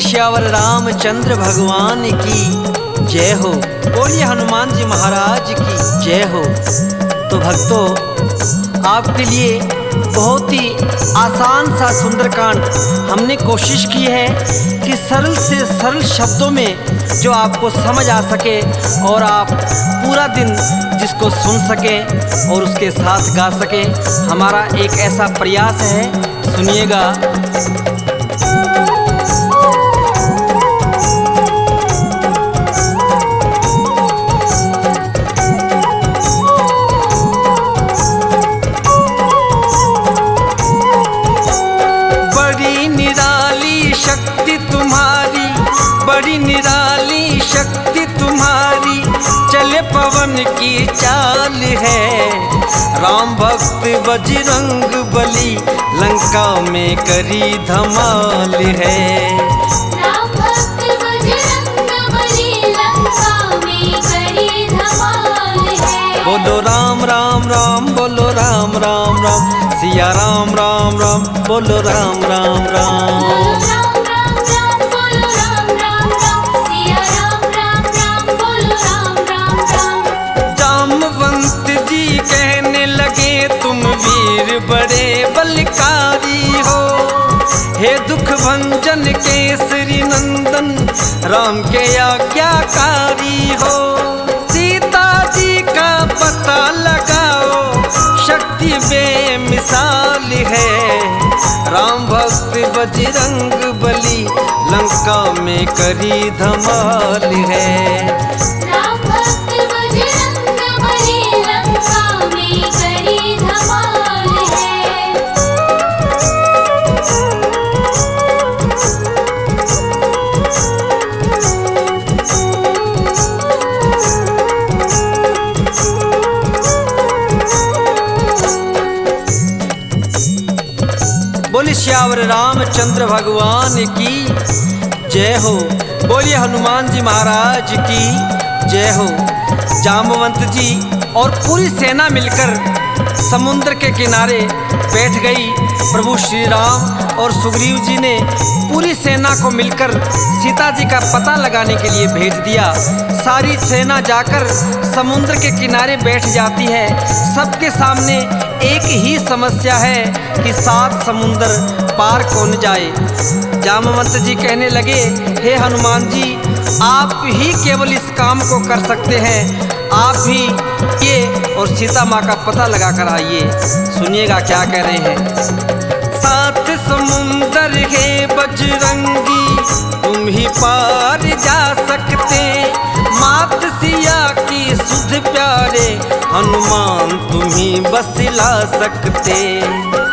श्यावर रामचंद्र भगवान की जय हो। बोलिए हनुमान जी महाराज की जय हो। तो भक्तों, आपके लिए बहुत ही आसान सा सुंदरकांड हमने कोशिश की है कि सरल से सरल शब्दों में जो आपको समझ आ सके और आप पूरा दिन जिसको सुन सकें और उसके साथ गा सकें। हमारा एक ऐसा प्रयास है, सुनिएगा। बड़ी निराली शक्ति तुम्हारी, चले पवन की चाल है। राम भक्त बजरंग बली, लंका में करी धमाल है। राम भक्त बजरंग बली, लंका में करी धमाल है। बोलो राम राम राम, बोलो राम राम राम, सिया राम राम राम, बोलो राम राम राम। कहने लगे तुम वीर बड़े बलकारी हो, हे दुख भंजन केसरी नंदन, राम के आज्ञाकारी हो। सीता जी का पता लगाओ, शक्ति बेमिसाल है। राम भक्त बजरंग बली, लंका में करी धमाल है। बोलिए श्यावर रामचंद्र भगवान की जय हो। बोलिए हनुमान जी महाराज की जय हो। जामवंत जी और पूरी सेना मिलकर समुद्र के किनारे बैठ गई। प्रभु श्री राम और सुग्रीव जी ने पूरी सेना को मिलकर सीता जी का पता लगाने के लिए भेज दिया। सारी सेना जाकर समुद्र के किनारे बैठ जाती है। सबके सामने एक ही समस्या है कि 7 समुंदर पार कौन जाए। जामवंत जी कहने लगे, हे हनुमान जी, आप ही केवल इस काम को कर सकते हैं। आप ही ये और सीता माँ का पता लगा कर आइए। सुनिएगा क्या कह रहे हैं। 7 समुंदर है बजरंगी, तुम ही पार जा सकते। मात सिया की सुध प्यारे, हनुमान तुम ही बस ला सकते।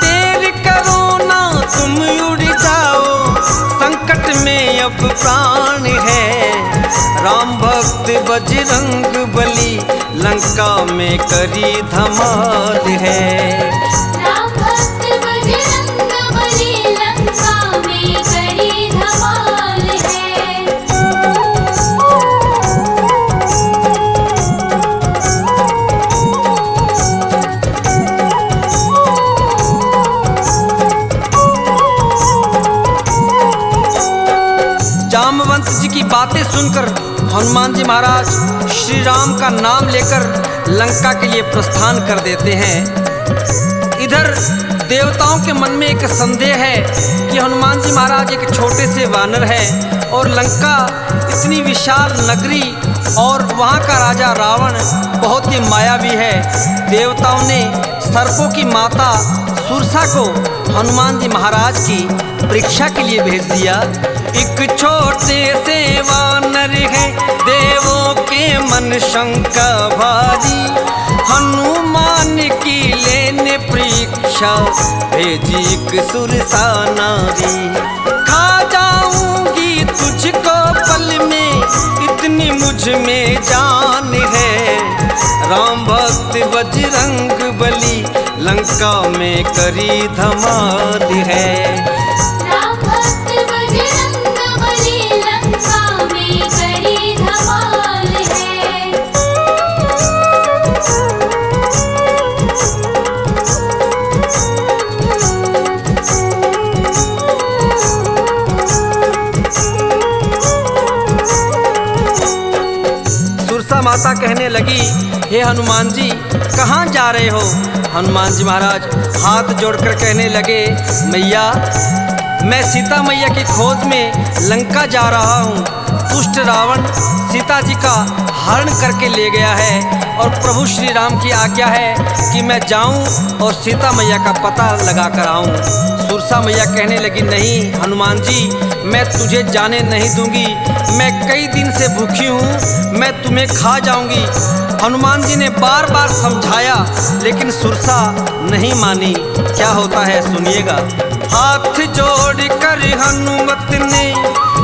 देर करो ना तुम उड़ जाओ, संकट में अब प्राण है। राम भक्त बजरंग बली, लंका में करी धमाल है। राम भक्त बजरंग बली, लंका में करी धमाल है। जामवंत जी की बातें सुनकर हनुमान जी महाराज श्री राम का नाम लेकर लंका के लिए प्रस्थान कर देते हैं। इधर देवताओं के मन में एक संदेह है कि हनुमान जी महाराज एक छोटे से वानर हैं और लंका इतनी विशाल नगरी और वहाँ का राजा रावण बहुत ही मायावी है। देवताओं ने सर्पों की माता सुरसा को हनुमान जी महाराज की परीक्षा के लिए भेज दिया। एक छोटे से वानर है, देवों के मन शंका भारी। हनुमान की लेने परीक्षा, भेजी एक सुरसा नारी। खा जाऊंगी तुझको पल में, इतनी मुझ में जान है। राम भक्त बजरंग बली, लंका में करी धमाल है। राम भक्त बजरंग बली, लंका में करी धमाल है। माता कहने लगी, हे हनुमान जी कहाँ जा रहे हो? हनुमान जी महाराज हाथ जोड़कर कहने लगे, मैया मैं सीता मैया की खोज में लंका जा रहा हूँ। दुष्ट रावण सीता जी का हरण करके ले गया है और प्रभु श्री राम की आज्ञा है कि मैं जाऊं और सीता मैया का पता लगा कर आऊं। सुरसा मैया कहने लगी, नहीं हनुमान जी मैं तुझे जाने नहीं दूंगी, मैं कई दिन से भूखी हूँ, मैं तुम्हें खा जाऊंगी। हनुमान जी ने बार बार समझाया लेकिन सुरसा नहीं मानी। क्या होता है सुनिएगा। हाथ जोड़ कर हनुमत ने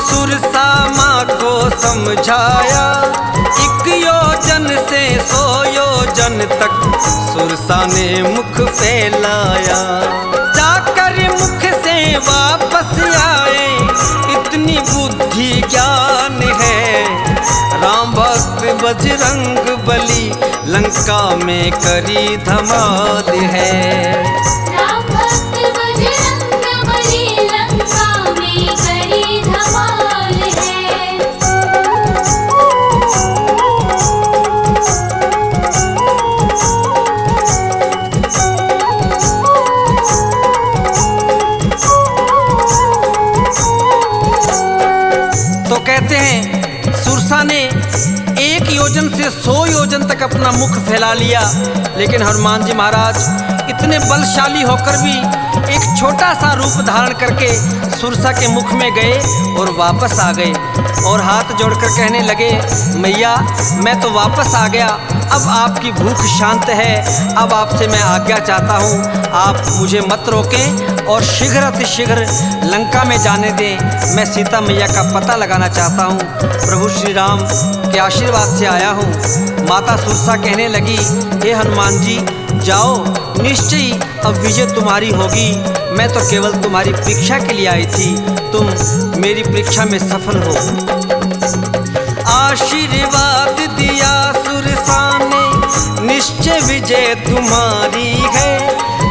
सुरसा माँ को समझाया, 1 योजन से 100 योजन तक सुरसा ने मुख फैलाया। जाकर मुख से वापस आए, इतनी बुद्धि ज्ञान है, राम भक्त बजरंग बली लंका में करी धमाल है। राम भक्त बजरंग बली लंका में करी धमाल है। तो कहते हैं सुरसा ने 1 योजन से 100 योजन तक अपना मुख फैला लिया, लेकिन हनुमान जी महाराज इतने बलशाली होकर भी एक छोटा सा रूप धारण करके सुरसा के मुख में गए और वापस आ गए और हाथ जोड़कर कहने लगे, मैया मैं तो वापस आ गया, अब आपकी भूख शांत है, अब आपसे मैं आज्ञा चाहता हूँ, आप मुझे मत रोकें और शीघ्र अतिशीघ्र लंका में जाने दें। मैं सीता मैया का पता लगाना चाहता हूँ, प्रभु श्री राम के आशीर्वाद से आया हूँ। माता सुरसा कहने लगी, हे हनुमान जी जाओ, निश्चय अब विजय तुम्हारी होगी, मैं तो केवल तुम्हारी परीक्षा के लिए आई थी, तुम मेरी परीक्षा में सफल हो। आशीर्वाद दिया सुरसा ने, निश्चय विजय तुम्हारी है,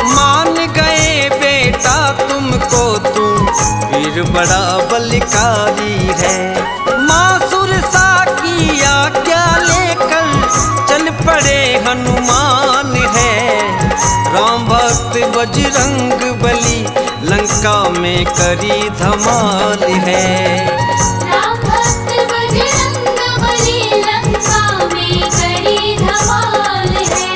मान गए बेटा तुमको, तुम वीर बड़ा बलकारी है। माँ सुरसा की आज्ञा लेकर चल पड़े हनुमान है, राम भक्त बजरंग बली लंका में करी धमाल है। राम भक्त बजरंग बली लंका में करी धमाल है।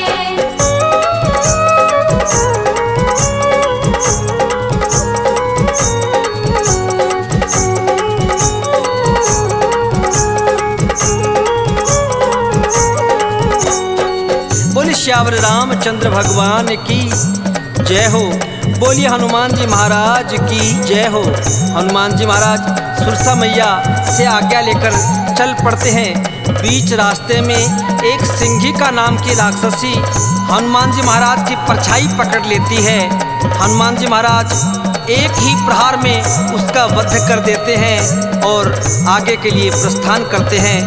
बोलिए श्यावर रामचंद्र भगवान की जय हो। बोलिए हनुमान जी महाराज की जय हो। हनुमान जी महाराज सुरसा मैया से आज्ञा लेकर चल पड़ते हैं। बीच रास्ते में एक सिंहिका नाम की राक्षसी हनुमान जी महाराज की परछाई पकड़ लेती है। हनुमान जी महाराज एक ही प्रहार में उसका वध कर देते हैं और आगे के लिए प्रस्थान करते हैं।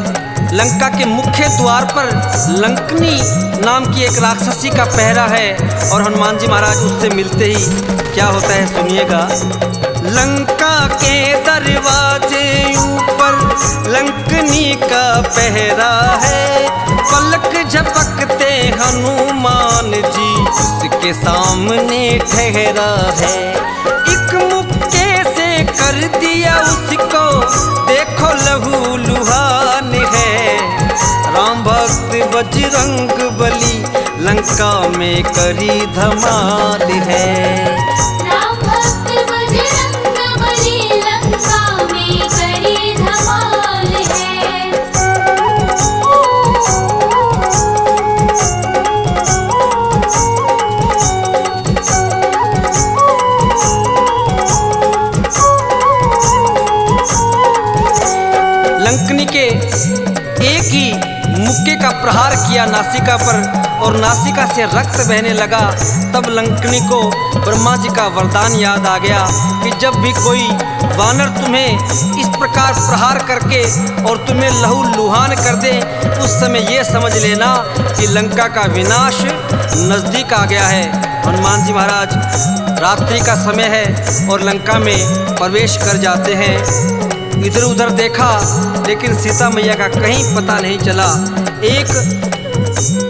लंका के मुख्य द्वार पर लंकनी नाम की एक राक्षसी का पहरा है और हनुमान जी महाराज उससे मिलते ही क्या होता है सुनिएगा। लंका के दरवाजे ऊपर लंकनी का पहरा है, पलक झपकते हनुमान जी उसके सामने ठहरा है। एक मुक्के से कर दिया उसको देखो लहू लुहान है, राम भक्त बजरंग बली लंका में करी धमाल है। राम भक्त बजरंग बली लंका में करी धमाल है। लंकनी के एक ही मुक्के का प्रहार किया नासिका पर और नासिका से रक्त बहने लगा। तब लंकनी को ब्रह्मा जी का वरदान याद आ गया कि जब भी कोई वानर तुम्हें इस प्रकार प्रहार करके और तुम्हें लहू लुहान कर दे, उस समय ये समझ लेना कि लंका का विनाश नज़दीक आ गया है। हनुमान जी महाराज रात्रि का समय है और लंका में प्रवेश कर जाते हैं। इधर उधर देखा लेकिन सीता मैया का कहीं पता नहीं चला। एक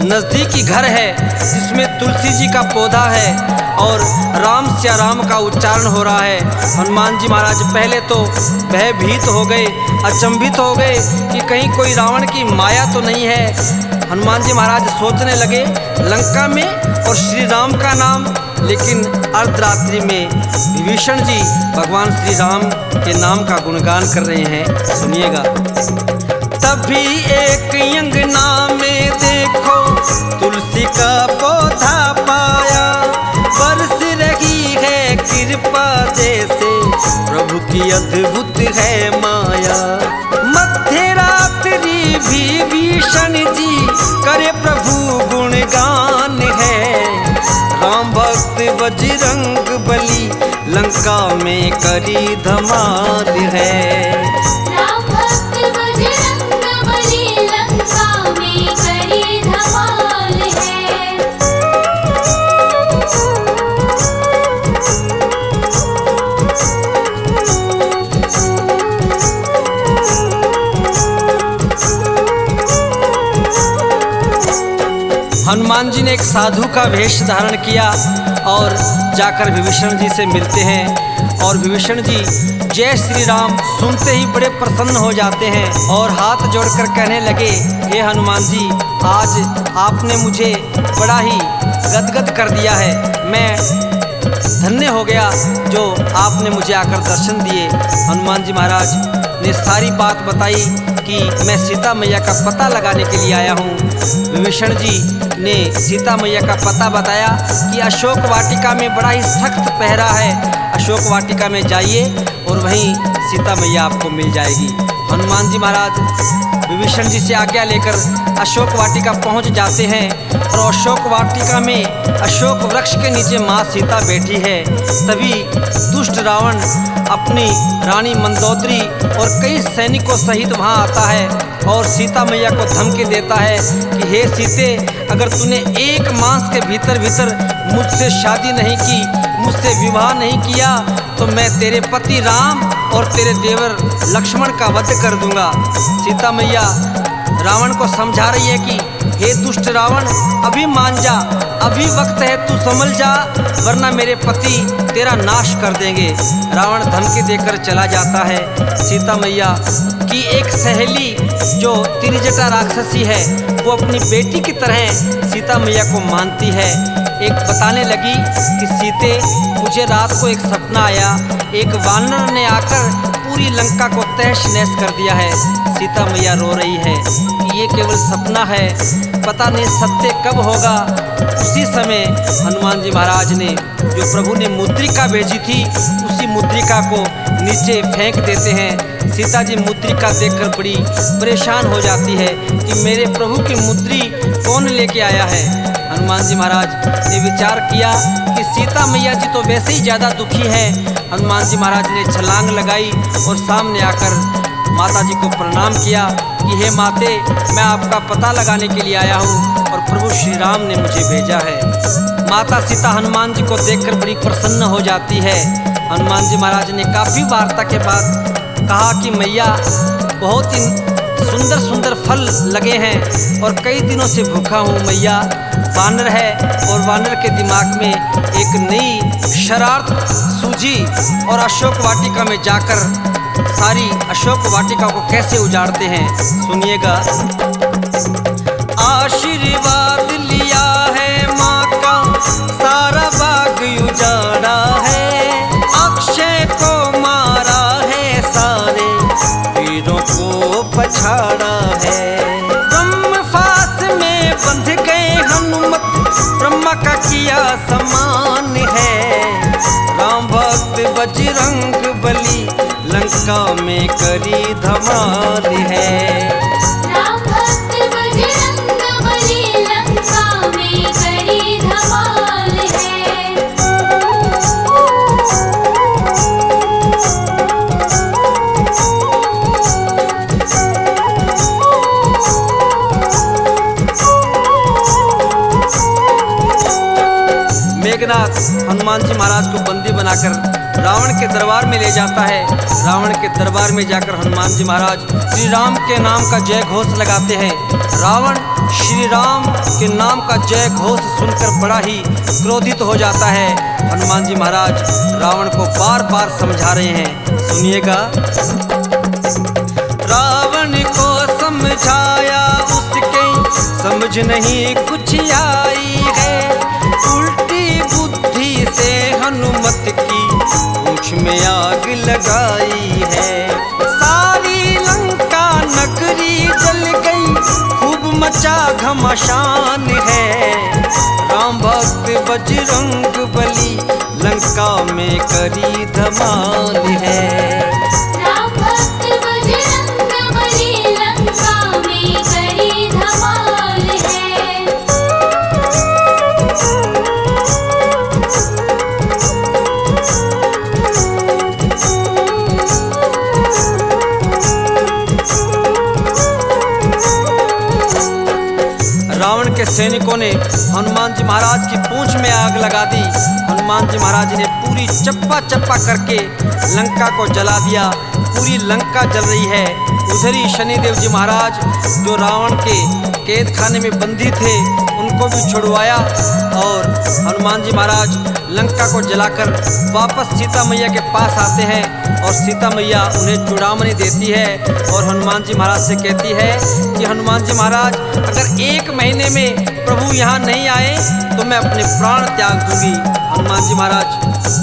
नज़दीकी घर है जिसमें तुलसी जी का पौधा है और राम सिया राम का उच्चारण हो रहा है। हनुमान जी महाराज पहले तो भयभीत हो गए, अचंभित हो गए कि कहीं कोई रावण की माया तो नहीं है। हनुमान जी महाराज सोचने लगे लंका में और श्री राम का नाम, लेकिन अर्धरात्रि में विभीषण जी भगवान श्री राम के नाम का गुणगान कर रहे हैं। सुनिएगा। तभी एक अंगना में देखो तुलसी का पौधा पाया, बरस रही है कृपा जैसे प्रभु की अद्भुत है माया। मध्य रात्रि विभीषण जी करे प्रभु गुणगान है, राम भक्त बजरंग बली लंका में करी धमाल है। राम भक्त बजरंग बली लंका में करी धमाल है। हनुमान जी ने एक साधु का वेश धारण किया और जाकर विभीषण जी से मिलते हैं और विभीषण जी जय श्री राम सुनते ही बड़े प्रसन्न हो जाते हैं और हाथ जोड़कर कहने लगे, हे हनुमान जी, आज आपने मुझे बड़ा ही गदगद कर दिया है। मैं धन्य हो गया जो आपने मुझे आकर दर्शन दिए। हनुमान जी महाराज ने सारी बात बताई कि मैं सीता मैया का पता लगाने के लिए आया हूँ। विभीषण जी ने सीता मैया का पता बताया कि अशोक वाटिका में बड़ा ही सख्त पहरा है, अशोक वाटिका में जाइए और वहीं सीता मैया आपको मिल जाएगी। हनुमान जी महाराज विभीषण जी से आज्ञा लेकर अशोक वाटिका पहुंच जाते हैं और अशोक वाटिका में अशोक वृक्ष के नीचे माँ सीता बैठी है। तभी दुष्ट रावण अपनी रानी मंदोदरी और कई सैनिकों सहित वहां आता है और सीता मैया को धमकी देता है कि हे सीते, अगर तूने एक मास के भीतर मुझसे शादी नहीं की, मुझसे विवाह नहीं किया, तो मैं तेरे पति राम और तेरे देवर लक्ष्मण का वध कर दूंगा। सीता मैया रावण को समझा रही है कि हे दुष्ट रावण, अभी मान जा, अभी वक्त है, तू संभल जा, वरना मेरे पति तेरा नाश कर देंगे। रावण धमकी देकर चला जाता है। सीता मैया की एक सहेली जो त्रिजटा राक्षसी है वो अपनी बेटी की तरह सीता मैया को मानती है। एक बताने लगी कि सीते, मुझे रात को एक सपना आया, एक वानर ने आकर पूरी लंका को तहस नहस कर दिया है। सीता मैया रो रही है कि ये केवल सपना है, पता नहीं सत्य कब होगा। उसी समय हनुमान जी महाराज ने जो प्रभु ने मुद्रिका भेजी थी उसी मुद्रिका को नीचे फेंक देते हैं। सीता जी मुद्रिका देखकर बड़ी परेशान हो जाती है कि मेरे प्रभु की मुद्री कौन लेके आया है। हनुमान जी महाराज ने विचार किया कि सीता मैया जी तो वैसे ही ज़्यादा दुखी है। हनुमान जी महाराज ने छलांग लगाई और सामने आकर माता जी को प्रणाम किया कि हे माते, मैं आपका पता लगाने के लिए आया हूँ और प्रभु श्री राम ने मुझे भेजा है। माता सीता हनुमान जी को देखकर बड़ी प्रसन्न हो जाती है। हनुमान जी महाराज ने काफ़ी वार्ता के बाद कहा कि मैया, बहुत ही सुंदर सुंदर फल लगे हैं और कई दिनों से भूखा हूँ मैया। वानर है और वानर के दिमाग में एक नई शरारत सूझी और अशोक वाटिका में जाकर सारी अशोक वाटिका को कैसे उजाड़ते हैं, सुनिएगा। आशीर्वाद लिया है माँ का, सारा बाग उजाड़ा है, अक्षय को मारा है, सारे वीरों को पछाड़ा है। ब्रह्मफास में बंध गए हनुमत, ब्रह्मा का किया समान है, राम भक्त बजरंग बली लंका में करी धमाल है। राम भक्त बजरंग बली लंका में करी धमाल है। मेघनाथ हनुमान जी महाराज को बंदी बनाकर रावण के दरबार में ले जाता है। रावण के दरबार में जाकर हनुमान जी महाराज श्री राम के नाम का जय घोष लगाते हैं। रावण श्री राम के नाम का जय घोष सुनकर बड़ा ही क्रोधित हो जाता है। हनुमान जी महाराज रावण को बार बार समझा रहे हैं, सुनिएगा। रावण को समझाया उसके समझ नहीं कुछ आई है, उल्टी बुद्धि से हनुमत की पूंछ में आग लगाई है। सारी लंका नगरी जल गई, खूब मचा घमासान है। राम भक्त बजरंग बली लंका में करी धमाल है। राम भक्त बजरंग बली लंका में करी धमाल है। रावण के सैनिकों ने हनुमान जी महाराज की पूंछ में आग लगा दी। हनुमान जी महाराज ने पूरी चप्पा चप्पा करके लंका को जला दिया। पूरी लंका जल रही है। उधर ही शनिदेव जी महाराज जो रावण के कैद खाने में बंदी थे उनको भी छुड़वाया और हनुमान जी महाराज लंका को जलाकर वापस सीता मैया के पास आते हैं और सीता मैया उन्हें चूड़ामणि देती है और हनुमान जी महाराज से कहती है कि हनुमान जी महाराज अगर 1 महीने में प्रभु यहाँ नहीं आए तो मैं अपने प्राण त्याग दूंगी। हनुमान जी महाराज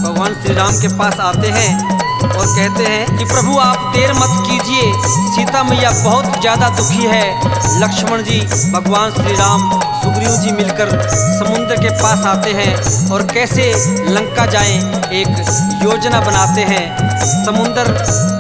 भगवान श्री राम के पास आते हैं और कहते हैं कि प्रभु आप देर मत कीजिए, सीता मैया बहुत ज़्यादा दुखी है। लक्ष्मण जी, भगवान श्री राम, सुग्रीव जी मिलकर समुद्र के पास आते हैं और कैसे लंका जाएं एक योजना बनाते हैं। समुद्र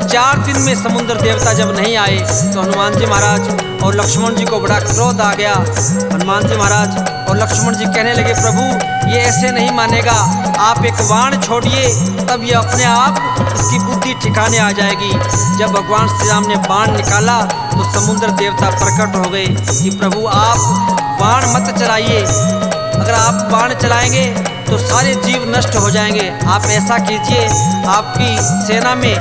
4 दिन में समुद्र देवता जब नहीं आए तो हनुमान जी महाराज और लक्ष्मण जी को बड़ा क्रोध आ गया। हनुमान जी महाराज और लक्ष्मण जी कहने लगे प्रभु ये ऐसे नहीं मानेगा, आप एक बाण छोड़िए तब ये अपने आप इसकी बुद्धि ठिकाने आ जाएगी। जब भगवान श्री राम ने बाण निकाला तो समुद्र देवता प्रकट हो गए कि प्रभु आप बाण मत चलाइए, अगर आप बाण चलाएंगे तो सारे जीव नष्ट हो जाएंगे। आप ऐसा कीजिए, आपकी सेना में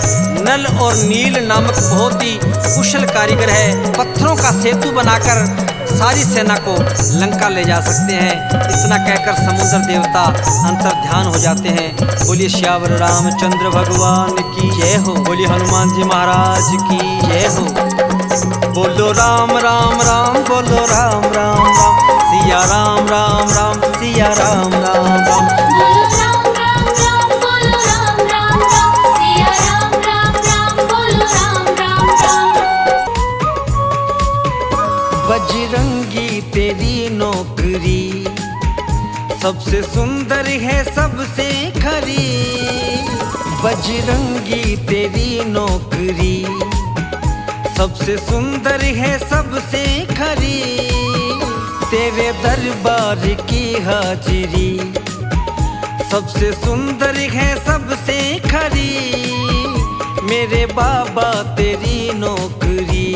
नल और नील नामक बहुत ही कुशल कारीगर है, पत्थरों का सेतु बनाकर सारी सेना को लंका ले जा सकते हैं। इतना कहकर समुद्र देवता अंतर ध्यान हो जाते हैं। बोलिए श्यावर रामचंद्र भगवान की जय हो। बोलिए हनुमान जी महाराज की जय हो। बोलो राम राम राम, बोलो राम राम राम, सिया राम राम राम, सिया राम राम राम। बोलो राम राम राम, बोलो राम राम राम, सिया राम राम राम, बोलो राम राम राम। बजरंगी तेरी नौकरी सबसे सुंदर है सबसे खरी। बजरंगी तेरी नौकरी सबसे सुंदर है सबसे खरी। तेरे दरबार की हाजिरी सबसे सुंदर है सबसे खरी। मेरे बाबा तेरी नौकरी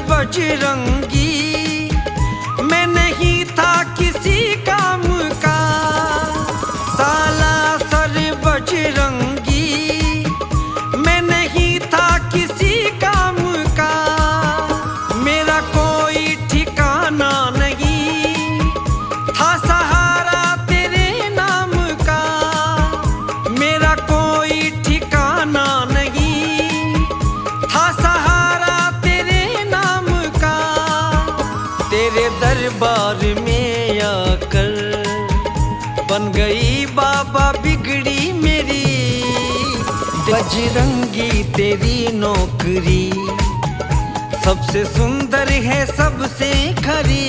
बजरंगी मैं नहीं था किसी काम का। साला सर बजरंगी मैं नहीं था किसी काम का। मेरा कोई ठिकाना नहीं था, सहारा तेरे नाम का। मेरा कोई ठिकाना नहीं था, सहारा तेरे दरबार में आकर बन गई बाबा बिगड़ी मेरी। बजरंगी तेरी नौकरी सबसे सुंदर है सबसे खरी।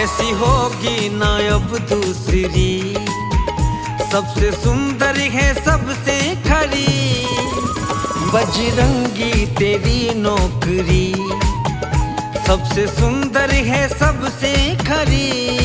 ऐसी होगी ना अब दूसरी, सबसे सुंदर है सबसे खरी, बजरंगी तेरी नौकरी, सबसे सुंदर है सबसे खरी।